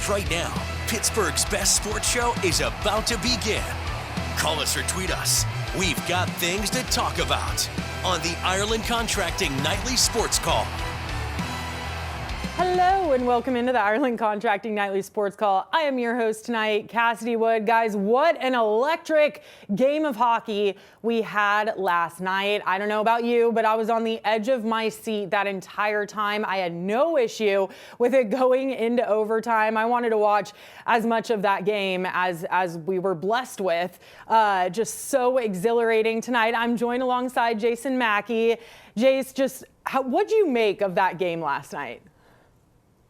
right now. Pittsburgh's best sports show is about to begin. Call us or tweet us. We've got things to talk about on the Ireland Contracting Nightly Sports Call. Hello and welcome into the Ireland Contracting Nightly Sports Call. I am your host tonight, Cassidy Wood. Guys, what an electric game of hockey we had last night. I don't know about you, but I was on the edge of my seat that entire time. I had no issue with it going into overtime. I wanted to watch as much of that game as we were blessed with. Just so exhilarating tonight. I'm joined alongside Jason Mackey. Jace, what'd you make of that game last night?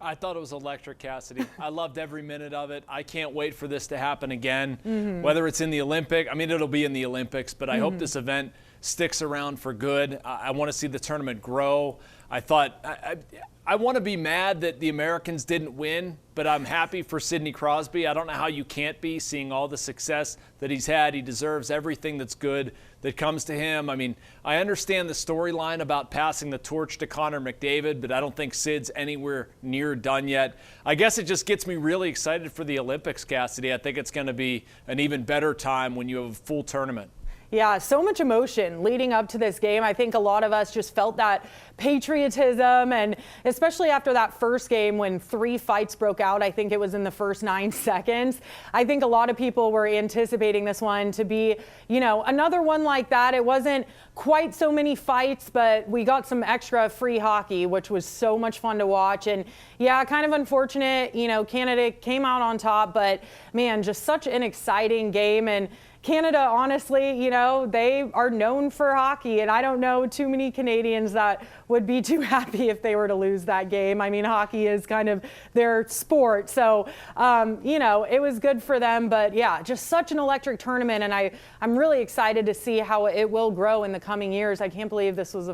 I thought it was electric, Cassidy. I loved every minute of it. I can't wait for this to happen again, whether it's in the Olympics. I mean, it'll be in the Olympics, but I hope this event sticks around for good. I want to see the tournament grow. I want to be mad that the Americans didn't win, but I'm happy for Sidney Crosby. I don't know how you can't be, seeing all the success that he's had. He deserves everything that's good that comes to him. I mean, I understand the storyline about passing the torch to Connor McDavid, but I don't think Sid's anywhere near done yet. I guess it just gets me really excited for the Olympics, Cassidy. I think it's going to be an even better time when you have a full tournament. Yeah, so much emotion leading up to this game. I think a lot of us just felt that patriotism, and especially after that first game when 3 fights broke out, I think it was in the first 9 seconds. I think a lot of people were anticipating this one to be, another one like that. It wasn't quite so many fights, but we got some extra free hockey, which was so much fun to watch. And yeah, kind of unfortunate, Canada came out on top, but man, just such an exciting game. And Canada, honestly, they are known for hockey, and I don't know too many Canadians that would be too happy if they were to lose that game. I mean, hockey is kind of their sport, so, it was good for them. But, yeah, just such an electric tournament, and I'm really excited to see how it will grow in the coming years. I can't believe this was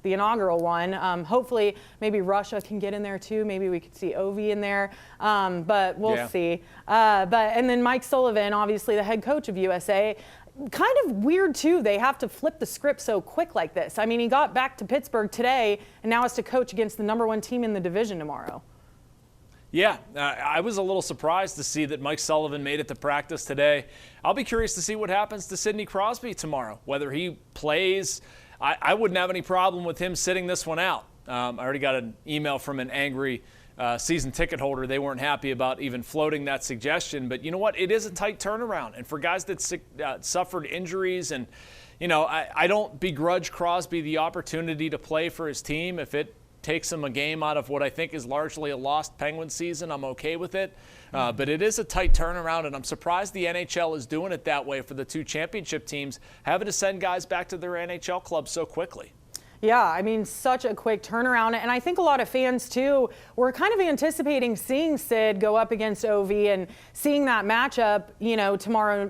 the inaugural one. Hopefully, maybe Russia can get in there, too. Maybe we could see Ovi in there, but we'll see. And then Mike Sullivan, obviously the head coach of USA, kind of weird too. They have to flip the script so quick like this. I mean, he got back to Pittsburgh today and now has to coach against the #1 team in the division tomorrow. Yeah, I was a little surprised to see that Mike Sullivan made it to practice today. I'll be curious to see what happens to Sidney Crosby tomorrow, whether he plays. I wouldn't have any problem with him sitting this one out. I already got an email from an angry season ticket holder. They weren't happy about even floating that suggestion. But you know what? It is a tight turnaround. And for guys that suffered injuries, and, I don't begrudge Crosby the opportunity to play for his team. If it takes him a game out of what I think is largely a lost Penguin season, I'm okay with it. But it is a tight turnaround, and I'm surprised the NHL is doing it that way for the 2 championship teams, having to send guys back to their NHL clubs so quickly. Yeah, I mean, such a quick turnaround. And I think a lot of fans, too, were kind of anticipating seeing Sid go up against Ovi and seeing that matchup,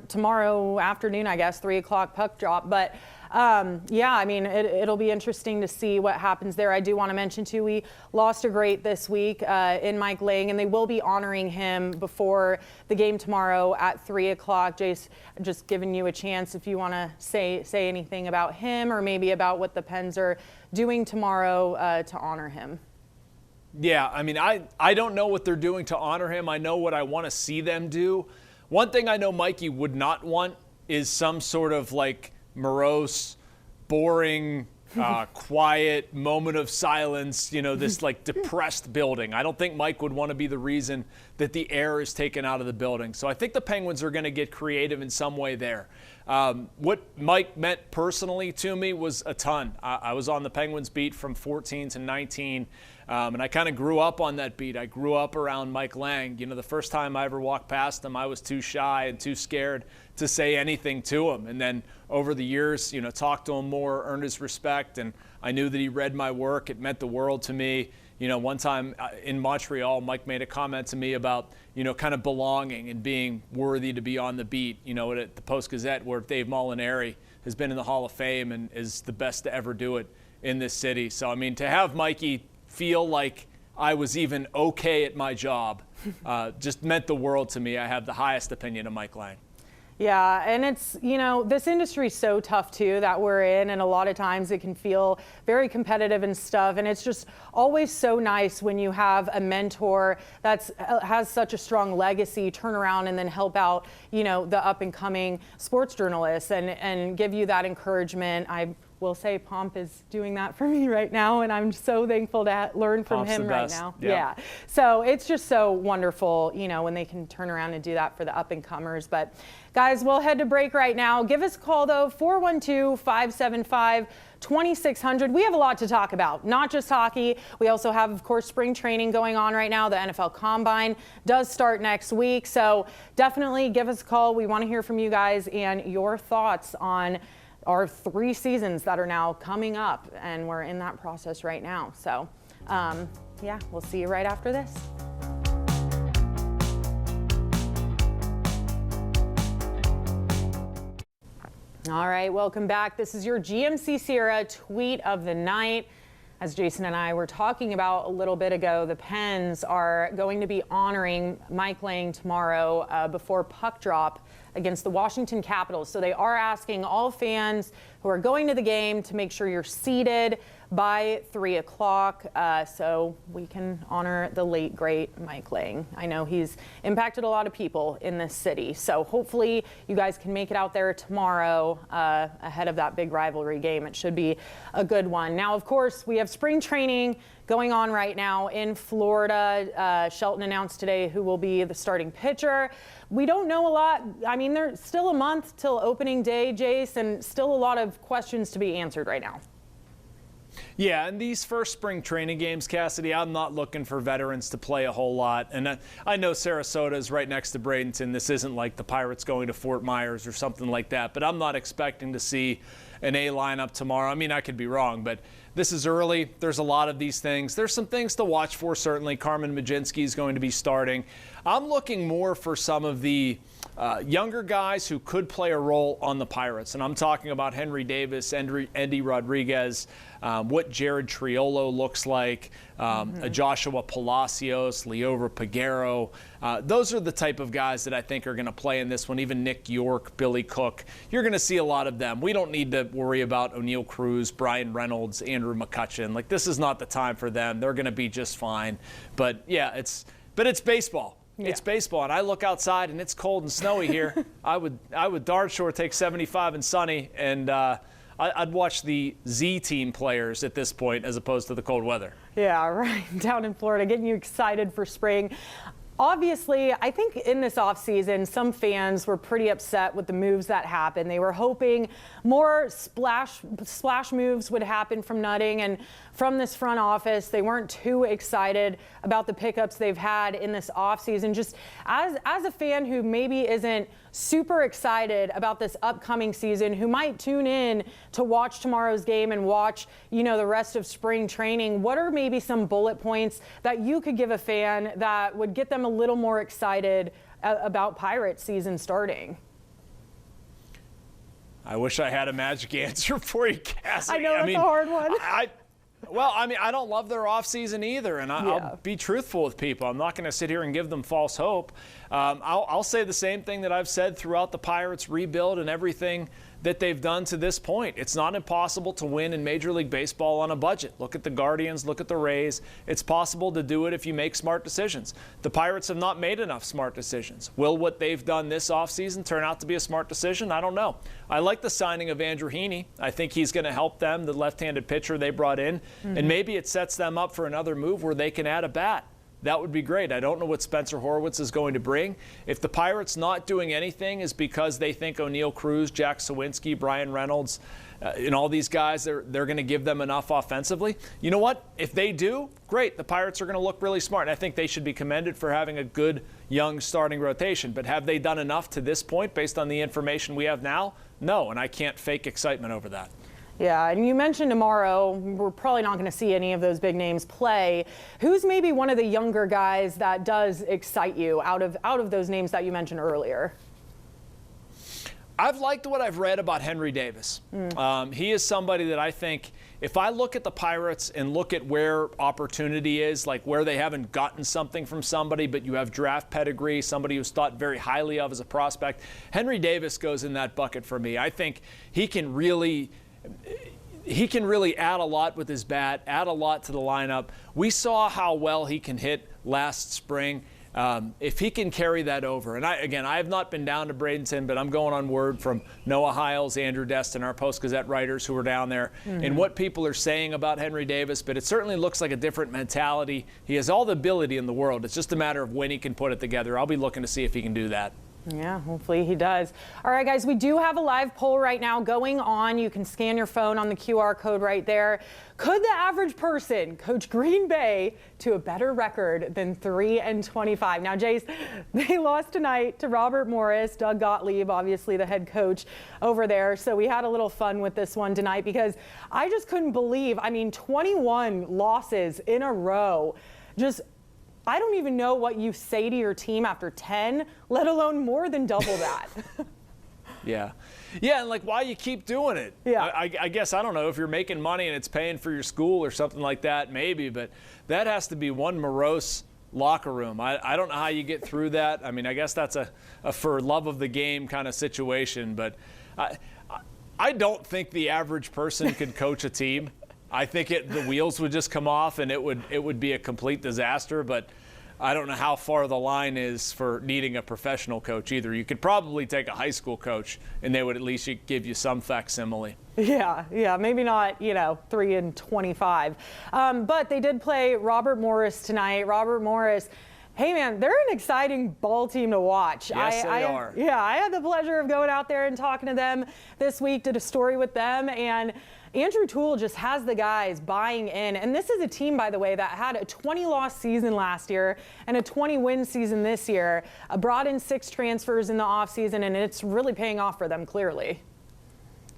tomorrow afternoon, I guess, 3 o'clock puck drop. But yeah, I mean, it'll be interesting to see what happens there. I do want to mention, too, we lost a great this week in Mike Lange, and they will be honoring him before the game tomorrow at 3 o'clock. Jace, just giving you a chance if you want to say anything about him or maybe about what the Pens are doing tomorrow to honor him. Yeah, I mean, I don't know what they're doing to honor him. I know what I want to see them do. One thing I know Mikey would not want is some sort of morose, boring, quiet moment of silence, this depressed building. I don't think Mike would want to be the reason that the air is taken out of the building. So I think the Penguins are going to get creative in some way there. What Mike meant personally to me was a ton. I was on the Penguins beat from 14 to 19. And I kind of grew up on that beat. I grew up around Mike Lange. The first time I ever walked past him, I was too shy and too scared to say anything to him. And then over the years, talked to him more, earned his respect, and I knew that he read my work. It meant the world to me. One time in Montreal, Mike made a comment to me about, kind of belonging and being worthy to be on the beat, at the Post-Gazette, where Dave Molinari has been in the Hall of Fame and is the best to ever do it in this city. So, I mean, to have Mikey feel like I was even okay at my job just meant the world to me. I have the highest opinion of Mike Lange. Yeah, and it's, this industry is so tough too that we're in, and a lot of times it can feel very competitive and stuff, and it's just always so nice when you have a mentor that has such a strong legacy turn around and then help out, the up and coming sports journalists and give you that encouragement. I will say Pomp is doing that for me right now, and I'm so thankful to learn from him right now. Yeah. So it's just so wonderful, when they can turn around and do that for the up and comers. But guys, we'll head to break right now. Give us a call though, 412-575-2600. We have a lot to talk about, not just hockey. We also have, of course, spring training going on right now. The NFL Combine does start next week. So definitely give us a call. We want to hear from you guys and your thoughts on our 3 seasons that are now coming up, and we're in that process right now. So, yeah, we'll see you right after this. All right, welcome back. This is your GMC Sierra tweet of the night. As Jason and I were talking about a little bit ago, the Pens are going to be honoring Mike Lange tomorrow before puck drop against the Washington Capitals. So they are asking all fans who are going to the game to make sure you're seated by 3 o'clock so we can honor the late, great Mike Lange. I know he's impacted a lot of people in this city. So hopefully you guys can make it out there tomorrow ahead of that big rivalry game. It should be a good one. Now, of course, we have spring training going on right now in Florida. Shelton announced today who will be the starting pitcher. We don't know a lot. I mean, there's still a month till opening day, Jace, and still a lot of questions to be answered right now. Yeah, and these first spring training games, Cassidy, I'm not looking for veterans to play a whole lot. And I know Sarasota is right next to Bradenton. This isn't like the Pirates going to Fort Myers or something like that. But I'm not expecting to see an A lineup tomorrow. I mean, I could be wrong, but this is early. There's a lot of these things. There's some things to watch for, certainly. Carmen Majinski is going to be starting. I'm looking more for some of the younger guys who could play a role on the Pirates. And I'm talking about Henry Davis, Endy Rodriguez, what Jared Triolo looks like, Joshua Palacios, Leora Peguero. Those are the type of guys that I think are going to play in this one. Even Nick York, Billy Cook. You're going to see a lot of them. We don't need to worry about O'Neill Cruz, Brian Reynolds, Andrew McCutcheon. Like, this is not the time for them. They're going to be just fine. But, yeah, it's baseball. Yeah. It's baseball, and I look outside, and it's cold and snowy here. I would darn sure take 75 and sunny, and I'd watch the Z team players at this point as opposed to the cold weather. Yeah, right. Down in Florida, getting you excited for spring. Obviously, I think in this offseason, some fans were pretty upset with the moves that happened. They were hoping more splash moves would happen from Nutting and from this front office. They weren't too excited about the pickups they've had in this offseason. Just as a fan who maybe isn't super excited about this upcoming season, who might tune in to watch tomorrow's game and watch, the rest of spring training, what are maybe some bullet points that you could give a fan that would get them a little more excited about Pirates season starting? I wish I had a magic answer for you, Cassidy. I know that's a hard one. I don't love their offseason either, and I'll be truthful with people. I'm not going to sit here and give them false hope. I'll say the same thing that I've said throughout the Pirates rebuild and everything that they've done to this point. It's not impossible to win in Major League Baseball on a budget. Look at the Guardians, look at the Rays. It's possible to do it if you make smart decisions. The Pirates have not made enough smart decisions. Will what they've done this offseason turn out to be a smart decision? I don't know. I like the signing of Andrew Heaney. I think he's going to help them, the left-handed pitcher they brought in, and maybe it sets them up for another move where they can add a bat. That would be great. I don't know what Spencer Horwitz is going to bring. If the Pirates not doing anything is because they think O'Neill Cruz, Jack Sawinski, Brian Reynolds, and all these guys, they're going to give them enough offensively. You know what? If they do, great. The Pirates are going to look really smart. And I think they should be commended for having a good young starting rotation. But have they done enough to this point based on the information we have now? No, and I can't fake excitement over that. Yeah, and you mentioned tomorrow, we're probably not going to see any of those big names play. Who's maybe one of the younger guys that does excite you out of those names that you mentioned earlier? I've liked what I've read about Henry Davis. He is somebody that I think, if I look at the Pirates and look at where opportunity is, like where they haven't gotten something from somebody, but you have draft pedigree, somebody who's thought very highly of as a prospect, Henry Davis goes in that bucket for me. I think he can really add a lot with his bat, add a lot to the lineup. We saw how well he can hit last spring. If he can carry that over, and I have not been down to Bradenton, but I'm going on word from Noah Hiles, Andrew Destin, our Post-Gazette writers who were down there, and what people are saying about Henry Davis, but it certainly looks like a different mentality. He has all the ability in the world. It's just a matter of when he can put it together. I'll be looking to see if he can do that. Yeah, hopefully he does. All right, guys, we do have a live poll right now going on. You can scan your phone on the QR code right there. Could the average person coach Green Bay to a better record than 3-25? Now, Jace, they lost tonight to Robert Morris, Doug Gottlieb, obviously the head coach over there. So we had a little fun with this one tonight because I just couldn't believe, 21 losses in a row. I don't even know what you say to your team after 10, let alone more than double that. Yeah, and like why you keep doing it. Yeah. I guess, I don't know, if you're making money and it's paying for your school or something like that, maybe, but that has to be one morose locker room. I don't know how you get through that. I guess that's a for love of the game kind of situation, but I don't think the average person could coach a team. I think the wheels would just come off and it would be a complete disaster, but I don't know how far the line is for needing a professional coach either. You could probably take a high school coach and they would at least give you some facsimile. Yeah, maybe not, 3-25. But they did play Robert Morris tonight. Robert Morris, hey man, they're an exciting ball team to watch. Yes, they are. Yeah, I had the pleasure of going out there and talking to them this week, did a story with them, and Andrew Toole just has the guys buying in. And this is a team, by the way, that had a 20-loss season last year and a 20-win season this year. Brought in 6 transfers in the offseason, and it's really paying off for them, clearly.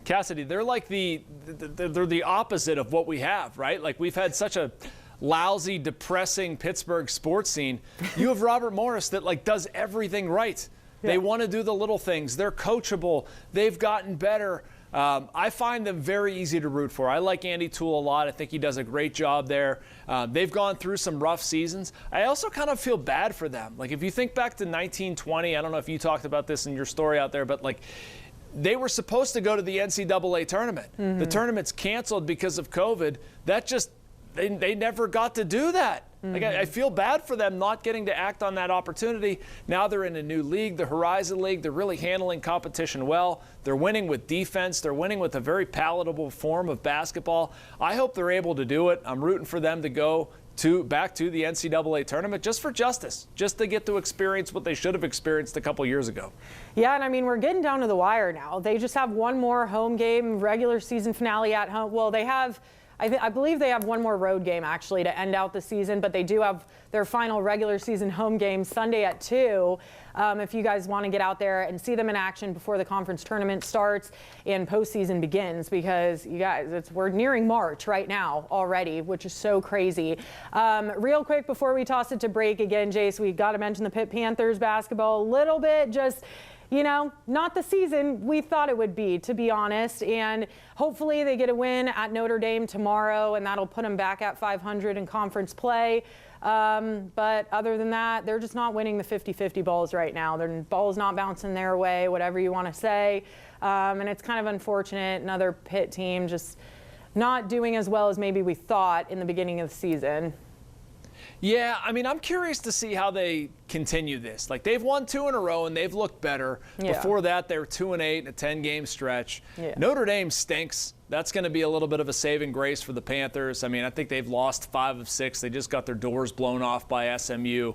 Cassidy, they're like they're the opposite of what we have, right? Like we've had such a lousy, depressing Pittsburgh sports scene. You have Robert Morris that does everything right. Yeah. They want to do the little things. They're coachable. They've gotten better. I find them very easy to root for. I like Andy Toole a lot. I think he does a great job there. They've gone through some rough seasons. I also kind of feel bad for them. Like if you think back to 1920, I don't know if you talked about this in your story out there, but they were supposed to go to the NCAA tournament. Mm-hmm. The tournament's canceled because of COVID. They never got to do that. Mm-hmm. I feel bad for them not getting to act on that opportunity. Now they're in a new league, the Horizon League. They're really handling competition well. They're winning with defense. They're winning with a very palatable form of basketball. I hope they're able to do it. I'm rooting for them to go back to the NCAA tournament just for justice, just to get to experience what they should have experienced a couple years ago. Yeah, and we're getting down to the wire now. They just have one more home game, regular season finale at home. Well, they have I believe they have one more road game, actually, to end out the season, but they do have their final regular season home game Sunday at 2. If you guys want to get out there and see them in action before the conference tournament starts and postseason begins, because, you guys, we're nearing March right now already, which is so crazy. Real quick, before we toss it to break again, Jace, we got to mention the Pitt Panthers basketball a little bit, just not the season we thought it would be, to be honest. And hopefully they get a win at Notre Dame tomorrow, and that'll put them back at 500 in conference play. But other than that, they're just not winning the 50-50 balls right now. Their ball's not bouncing their way, whatever you want to say. And it's kind of unfortunate. Another Pitt team just not doing as well as maybe we thought in the beginning of the season. Yeah, I'm curious to see how they continue this. They've won 2 in a row and they've looked better. Yeah. Before that, they were 2-8 in a 10-game stretch. Yeah. Notre Dame stinks. That's going to be a little bit of a saving grace for the Panthers. I think they've lost 5 of 6. They just got their doors blown off by SMU.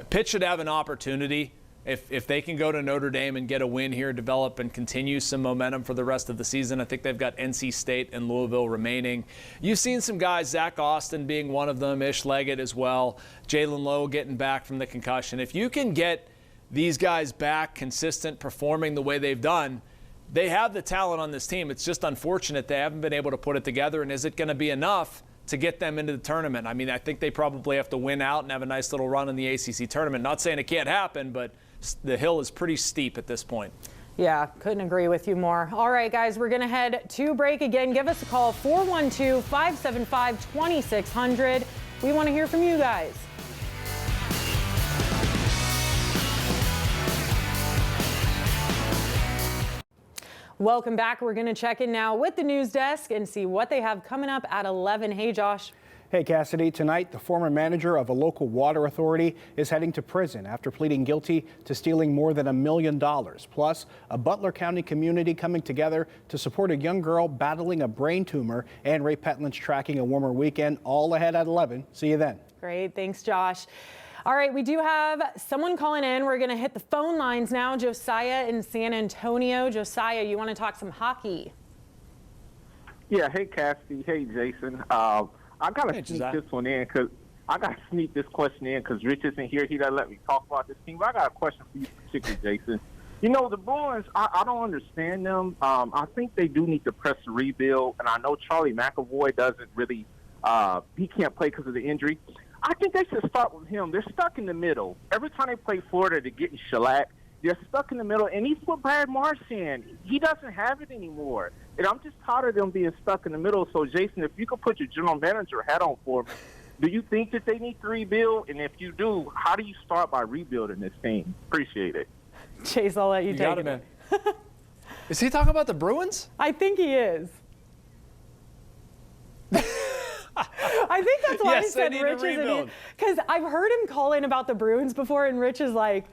Pitt should have an opportunity. If they can go to Notre Dame and get a win here, develop and continue some momentum for the rest of the season. I think they've got NC State and Louisville remaining. You've seen some guys, Zach Austin being one of them, Ish Leggett as well, Jalen Lowe getting back from the concussion. If you can get these guys back consistent, performing the way they've done, they have the talent on this team. It's just unfortunate they haven't been able to put it together. And is it going to be enough to get them into the tournament? I think they probably have to win out and have a nice little run in the ACC tournament. Not saying it can't happen, but the hill is pretty steep at this point. Yeah, couldn't agree with you more. All right, guys, we're going to head to break again. Give us a call, 412-575-2600. We want to hear from you guys. Welcome back. We're going to check in now with the news desk and see what they have coming up at 11. Hey, Josh. Hey, Cassidy. Tonight, the former manager of a local water authority is heading to prison after pleading guilty to stealing more than $1 million. Plus, a Butler County community coming together to support a young girl battling a brain tumor, and Ray Petlin's tracking a warmer weekend. All ahead at 11. See you then. Great. Thanks, Josh. All right, we do have someone calling in. We're going to hit the phone lines now. Josiah in San Antonio. Josiah, you want to talk some hockey? Yeah. Hey, Cassidy. Hey, Jason. I got to sneak this one in because I got to sneak this question in because Rich isn't here. He doesn't let me talk about this team. But I got a question for you, particularly, Jason. You know, the Bruins, I don't understand them. I think they do need to press the rebuild, and I know Charlie McAvoy doesn't really he can't play because of the injury. I think they should start with him. They're stuck in the middle. Every time they play Florida, they're getting shellacked. They're stuck in the middle, and he's what Brad Marchand. He doesn't have it anymore. And I'm just tired of them being stuck in the middle. So, Jason, if you could put your general manager hat on for me, do you think that they need to rebuild? And if you do, how do you start by rebuilding this team? Appreciate it. Chase, I'll let you take it. Man. Is he talking about the Bruins? I think he is. I think that's why yes, he said Rich isn't, because I've heard him call in about the Bruins before, and Rich is like,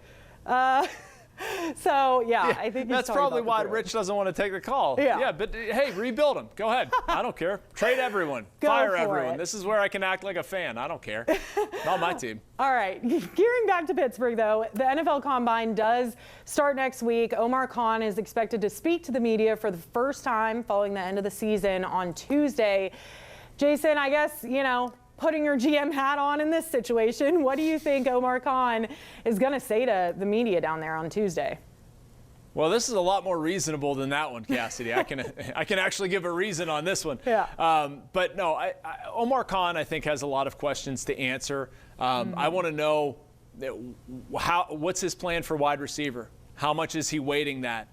so yeah, I think he's that's probably about why Rich doesn't want to take the call. Yeah, but hey, rebuild them. Go ahead. I don't care. Trade everyone. Fire everyone. This is where I can act like a fan. I don't care. Not my team. All right, gearing back to Pittsburgh though, the NFL Combine does start next week. Omar Khan is expected to speak to the media for the first time following the end of the season on Tuesday. Jason, I guess, you know, putting your GM hat on in this situation, what do you think Omar Khan is going to say to the media down there on Tuesday? Well, this is a lot more reasonable than that one, Cassidy. I can actually give a reason on this one. Yeah. But no, Omar Khan, I think, has a lot of questions to answer. I want to know what's his plan for wide receiver? How much is he weighting that?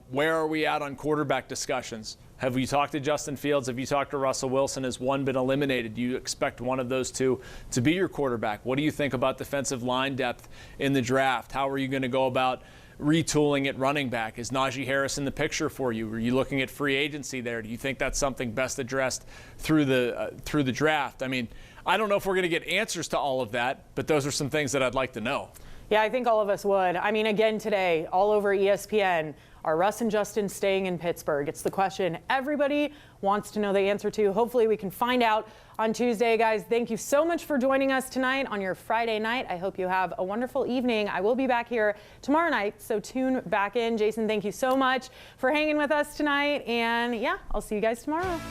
Where are we at on quarterback discussions? Have you talked to Justin Fields? Have you talked to Russell Wilson? Has one been eliminated? Do you expect one of those two to be your quarterback? What do you think about defensive line depth in the draft? How are you going to go about retooling at running back? Is Najee Harris in the picture for you? Are you looking at free agency there? Do you think that's something best addressed through the draft? I mean, I don't know if we're going to get answers to all of that, but those are some things that I'd like to know. Yeah, I think all of us would. I mean, again, today, all over ESPN, are Russ and Justin staying in Pittsburgh? It's the question everybody wants to know the answer to. Hopefully we can find out on Tuesday, guys. Thank you so much for joining us tonight on your Friday night. I hope you have a wonderful evening. I will be back here tomorrow night, so tune back in. Jason, thank you so much for hanging with us tonight. And yeah, I'll see you guys tomorrow.